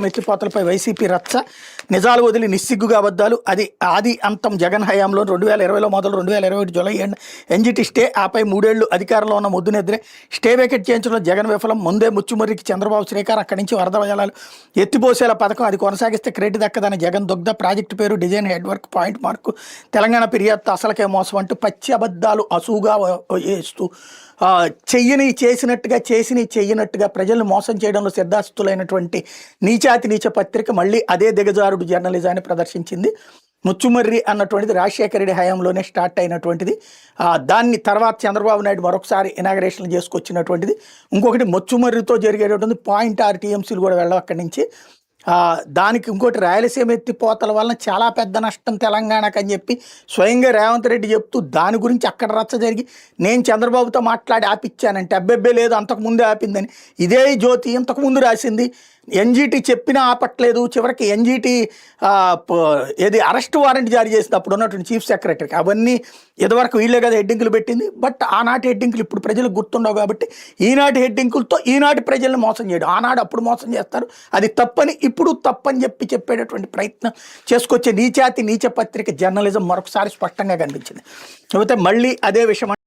Kaleshwaram ఎత్తిపోతలపై YCP రచ్చ, నిజాలు వదిలి నిస్సిగ్గుగా అబద్ధాలు, అది ఆది అంతం జగన్ హయాంలో 2020లో మొదలు 2021 జూలై ఎన్జిటి స్టే, ఆపై 3 ఏళ్లు అధికారంలో ఉన్న ముద్దునెద్దురే, స్టే వేకెట్ చేయించడంలో జగన్ విఫలం, ముందే ముచ్చుమర్రికి చంద్రబాబు శ్రీకారం, అక్కడి నుంచి వరద జలాలు ఎత్తిపోసేల పథకం, అది కొనసాగిస్తే క్రెడిట్ దక్కదని జగన్ దుగ్ధ, ప్రాజెక్టు పేరు design head work point mark, Telangana ఫిర్యాదుతో అసలకే మోసం అంటూ పచ్చి అబద్ధాలు అసూగా వేస్తూ చెయ్యని చేసినట్టుగా చేసిని చెయ్యనట్టుగా ప్రజలను మోసం చేయడంలో సిద్ధాస్తులైనటువంటి నీచాతి నీచ పత్రిక మళ్ళీ అదే దిగజారుడు జర్నలిజాన్ని ప్రదర్శించింది. ముచ్చుమర్రి అన్నటువంటిది రాజశేఖర రెడ్డి హయాంలోనే స్టార్ట్ అయినటువంటిది. దాన్ని తర్వాత చంద్రబాబు నాయుడు మరొకసారి ఇనాగరేషన్ చేసుకొచ్చినటువంటిది. ఇంకొకటి ముచ్చుమర్రితో జరిగేటటువంటి 0.6 టీఎంసీలు కూడా వెళ్ళవు అక్కడి నుంచి. దానికి ఇంకోటి రాయలసీమ ఎత్తిపోతల వలన చాలా పెద్ద నష్టం తెలంగాణకు అని చెప్పి స్వయంగా రేవంత్ రెడ్డి చెప్తూ దాని గురించి అక్కడ రచ్చ జరిగి నేను చంద్రబాబుతో మాట్లాడి ఆపిచ్చానంటే అబ్బెబ్బే లేదు అంతకుముందే ఆపిందని ఇదే జ్యోతి ఇంతకుముందు రాసింది. ఎన్జిటి చెప్పినా ఆపట్లేదు, చివరికి ఎన్జిటి ఏది అరెస్ట్ వారెంట్ జారీ చేసినప్పుడు ఉన్నటువంటి చీఫ్ సెక్రటరీకి అవన్నీ ఇదివరకు వీళ్ళే కదా హెడ్డింకులు పెట్టింది. బట్ ఆనాటి హెడ్డింకులు ఇప్పుడు ప్రజలకు గుర్తుండవు కాబట్టి ఈనాటి హెడ్డింకులతో ఈనాటి ప్రజల్ని మోసం చేయడం, ఆనాడు అప్పుడు మోసం చేస్తారు అది తప్పని ఇప్పుడు తప్పని చెప్పేటటువంటి ప్రయత్నం చేసుకొచ్చే నీచాతి నీచ పత్రిక జర్నలిజం మరొకసారి స్పష్టంగా కనిపించింది. కాకపోతే మళ్ళీ అదే విషయం